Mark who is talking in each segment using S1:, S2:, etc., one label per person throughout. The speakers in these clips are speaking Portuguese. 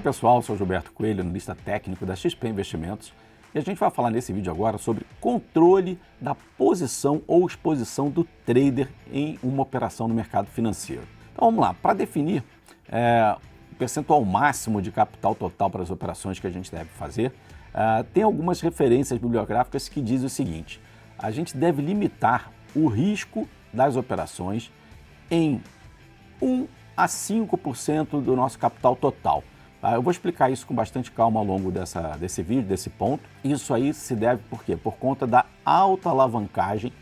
S1: pessoal, sou Gilberto Coelho, analista técnico da XP Investimentos, e a gente vai falar nesse vídeo agora sobre controle da posição ou exposição do trader em uma operação no mercado financeiro. Então vamos lá, para definir o percentual máximo de capital total para as operações que a gente deve fazer, tem algumas referências bibliográficas que dizem o seguinte: a gente deve limitar o risco das operações em 1 a 5% do nosso capital total. Eu vou explicar isso com bastante calma ao longo desse vídeo, desse ponto. Isso aí se deve por quê? Por conta da alta alavancagem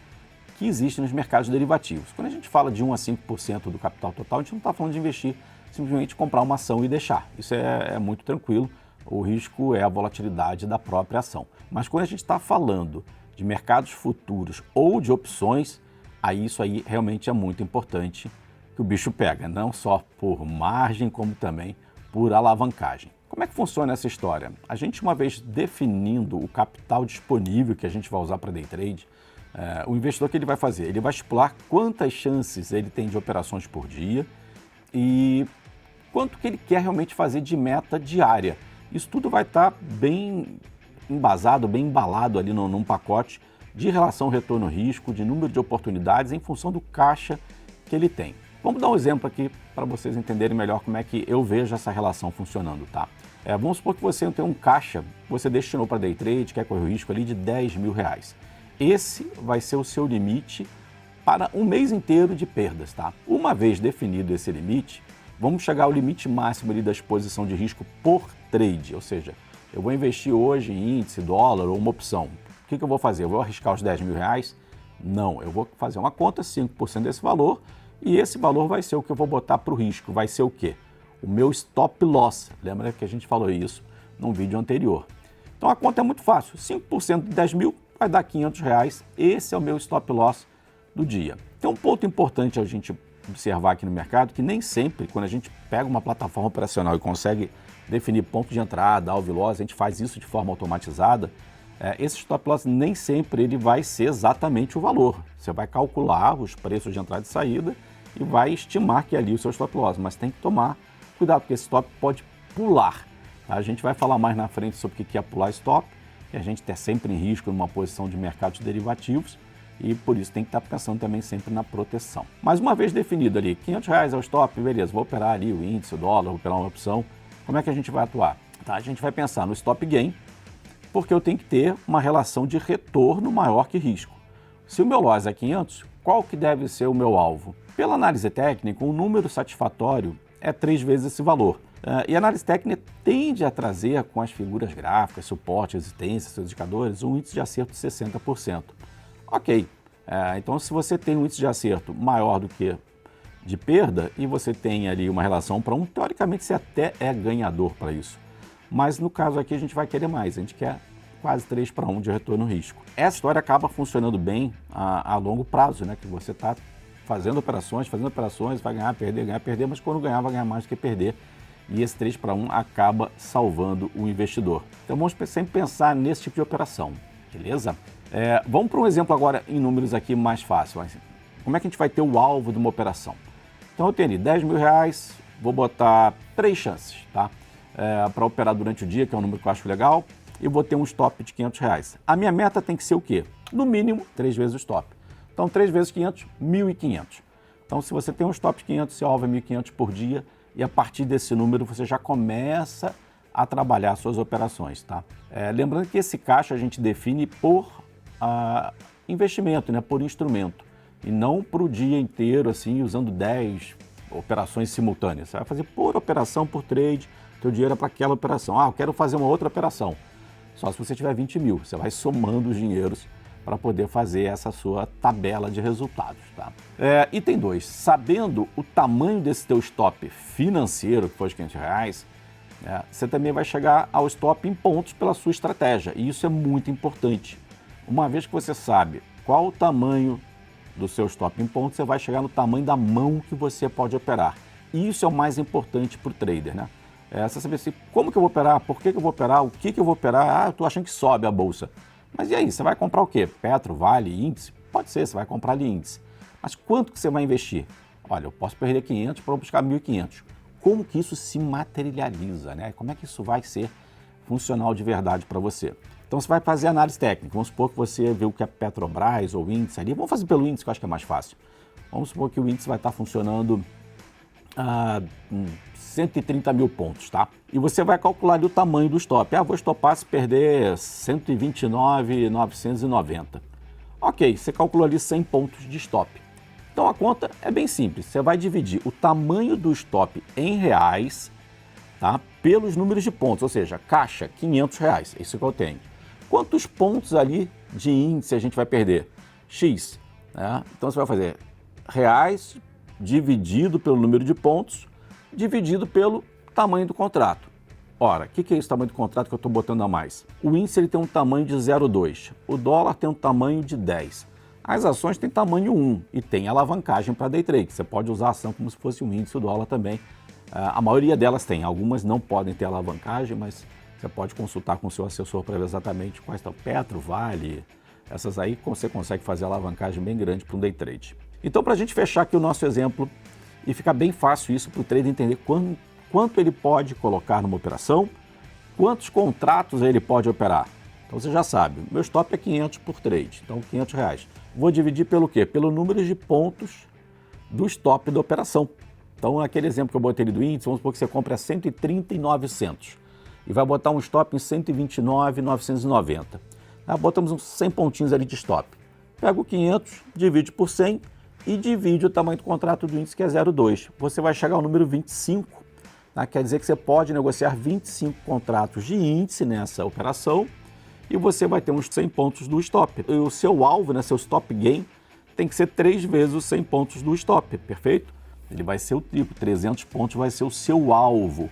S1: que existe nos mercados derivativos. Quando a gente fala de 1 a 5% do capital total, a gente não está falando de investir, simplesmente comprar uma ação e deixar. Isso é muito tranquilo, o risco é a volatilidade da própria ação. Mas quando a gente está falando de mercados futuros ou de opções, aí isso aí realmente é muito importante que o bicho pega, não só por margem, como também por alavancagem. Como é que funciona essa história? A gente, uma vez definindo o capital disponível que a gente vai usar para day trade, o investidor, que ele vai fazer? Ele vai estipular quantas chances ele tem de operações por dia e quanto que ele quer realmente fazer de meta diária. Isso tudo vai estar bem embasado, bem embalado ali num pacote de relação retorno-risco, de número de oportunidades em função do caixa que ele tem. Vamos dar um exemplo aqui para vocês entenderem melhor como é que eu vejo essa relação funcionando, tá? Vamos supor que você tem um caixa, você destinou para day trade, quer correr o risco ali de R$10.000. Esse vai ser o seu limite para um mês inteiro de perdas, tá? Uma vez definido esse limite, vamos chegar ao limite máximo ali da exposição de risco por trade, ou seja, eu vou investir hoje em índice, dólar ou uma opção. O que eu vou fazer? Eu vou arriscar os R$10.000? Não, eu vou fazer uma conta, 5% desse valor, e esse valor vai ser o que eu vou botar para o risco. Vai ser o quê? O meu stop loss. Lembra que a gente falou isso num vídeo anterior. Então a conta é muito fácil. 5% de 10 mil vai dar R$500. Esse é o meu stop loss do dia. Tem um ponto importante a gente observar aqui no mercado, que nem sempre, quando a gente pega uma plataforma operacional e consegue definir ponto de entrada, alvo e loss, a gente faz isso de forma automatizada, esse stop loss nem sempre ele vai ser exatamente o valor. Você vai calcular os preços de entrada e saída e vai estimar que é ali o seu stop loss, mas tem que tomar cuidado, porque esse stop pode pular. A gente vai falar mais na frente sobre o que é pular stop, e a gente está sempre em risco numa posição de mercados derivativos, e por isso tem que estar pensando também sempre na proteção. Mas uma vez definido ali, R$500 é o stop, beleza, vou operar ali o índice, o dólar, vou operar uma opção, como é que a gente vai atuar? Tá, a gente vai pensar no stop gain, porque eu tenho que ter uma relação de retorno maior que risco. Se o meu loss é 500, qual que deve ser o meu alvo? Pela análise técnica, um número satisfatório é 3 vezes esse valor. E a análise técnica tende a trazer com as figuras gráficas, suporte, resistência, seus indicadores, um índice de acerto de 60%. Ok, então se você tem um índice de acerto maior do que de perda e você tem ali uma relação para 1, teoricamente você até é ganhador para isso. Mas no caso aqui a gente vai querer mais, a gente quer quase 3-1 de retorno-risco. Essa história acaba funcionando bem a longo prazo, né? Que você está fazendo operações, vai ganhar, perder, mas quando ganhar vai ganhar mais do que perder. E esse 3-1 acaba salvando o investidor. Então vamos sempre pensar nesse tipo de operação, beleza? Vamos para um exemplo agora em números aqui mais fácil. Como é que a gente vai ter o alvo de uma operação? Então eu tenho ali R$10.000, vou botar 3 chances, tá? Para operar durante o dia, que é um número que eu acho legal, e vou ter um stop de R$500. A minha meta tem que ser o quê? No mínimo, 3 vezes o stop. Então, 3 vezes 500, 1.500. Então, se você tem um stop de 500, seu alvo é 1.500 por dia, e a partir desse número você já começa a trabalhar suas operações, tá? Lembrando que esse caixa a gente define por investimento, né? Por instrumento, e não para o dia inteiro, assim, usando 10 operações simultâneas. Você vai fazer por operação, por trade, teu dinheiro é para aquela operação. Eu quero fazer uma outra operação. Só se você tiver 20 mil, você vai somando os dinheiros para poder fazer essa sua tabela de resultados, tá? Item 2, sabendo o tamanho desse teu stop financeiro, que foi os R$500, você também vai chegar ao stop em pontos pela sua estratégia, e isso é muito importante. Uma vez que você sabe qual o tamanho do seu stop em pontos, você vai chegar no tamanho da mão que você pode operar. E isso é o mais importante para o trader, né? Você saber assim, como que eu vou operar, por que eu vou operar, o que eu vou operar, eu estou achando que sobe a bolsa. Mas e aí, você vai comprar o quê? Petro, Vale, índice? Pode ser, você vai comprar ali índice. Mas quanto que você vai investir? Olha, eu posso perder 500 para buscar 1.500. como que isso se materializa, né? Como é que isso vai ser funcional de verdade para você. Então você vai fazer análise técnica, vamos supor que você vê o que é Petrobras ou índice ali, vamos fazer pelo índice que eu acho que é mais fácil. Vamos supor que o índice vai estar funcionando a 130 mil pontos, tá? E você vai calcular ali o tamanho do stop. Vou estopar se perder 129.990. Ok, você calculou ali 100 pontos de stop. Então a conta é bem simples, você vai dividir o tamanho do stop em reais, tá? Pelos números de pontos, ou seja, caixa, R$500, isso que eu tenho. Quantos pontos ali de índice a gente vai perder? X, né? Então você vai fazer reais dividido pelo número de pontos, dividido pelo tamanho do contrato. Ora, o que é esse tamanho do contrato que eu estou botando a mais? O índice ele tem um tamanho de 0,2, o dólar tem um tamanho de 10. As ações têm tamanho 1 e tem alavancagem para day trade. Você pode usar a ação como se fosse um índice, o dólar também. A maioria delas tem, algumas não podem ter alavancagem, mas você pode consultar com o seu assessor para ver exatamente quais estão. Petro, Vale, essas aí você consegue fazer alavancagem bem grande para um day trade. Então, para a gente fechar aqui o nosso exemplo e ficar bem fácil isso para o trader entender quanto ele pode colocar numa operação, quantos contratos ele pode operar. Então você já sabe, meu stop é 500 por trade, então R$500. Vou dividir pelo quê? Pelo número de pontos do stop da operação. Então, naquele exemplo que eu botei ali do índice, vamos supor que você compra 130.900 e vai botar um stop em 129.990. Botamos uns 100 pontinhos ali de stop. Pega o 500, divide por 100 e divide o tamanho do contrato do índice, que é 0,2. Você vai chegar ao número 25, tá? Quer dizer que você pode negociar 25 contratos de índice nessa operação e você vai ter uns 100 pontos do stop. E o seu alvo, né, seu stop gain, tem que ser 3 vezes os 100 pontos do stop, perfeito? Ele vai ser o triplo, 300 pontos vai ser o seu alvo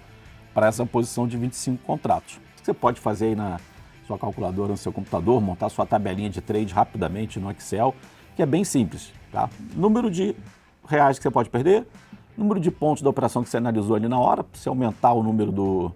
S1: para essa posição de 25 contratos. Você pode fazer aí na sua calculadora, no seu computador, montar sua tabelinha de trade rapidamente no Excel, que é bem simples, tá? Número de reais que você pode perder, número de pontos da operação que você analisou ali na hora, se aumentar o número do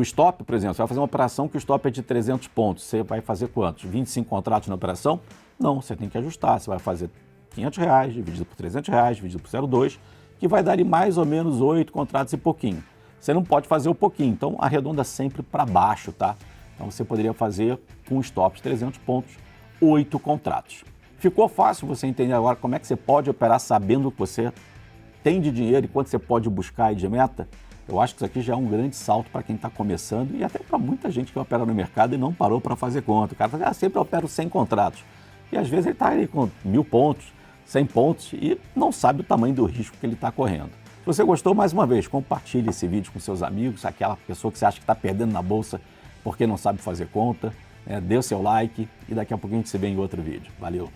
S1: stop, por exemplo, você vai fazer uma operação que o stop é de 300 pontos, você vai fazer quantos? 25 contratos na operação? Não, você tem que ajustar, você vai fazer R$500 dividido por R$300, dividido por 0,2, que vai dar ali mais ou menos 8 contratos e pouquinho. Você não pode fazer o pouquinho, então arredonda sempre para baixo, tá? Então você poderia fazer com um stop de 300 pontos, 8 contratos. Ficou fácil você entender agora como é que você pode operar sabendo o que você tem de dinheiro e quanto você pode buscar aí de meta? Eu acho que isso aqui já é um grande salto para quem está começando e até para muita gente que opera no mercado e não parou para fazer conta. O cara fala, sempre opero 100 contratos. E às vezes ele está aí com 1.000 pontos, 100 pontos e não sabe o tamanho do risco que ele está correndo. Se você gostou, mais uma vez, compartilhe esse vídeo com seus amigos, aquela pessoa que você acha que está perdendo na bolsa porque não sabe fazer conta, dê o seu like e daqui a pouquinho a gente se vê em outro vídeo. Valeu!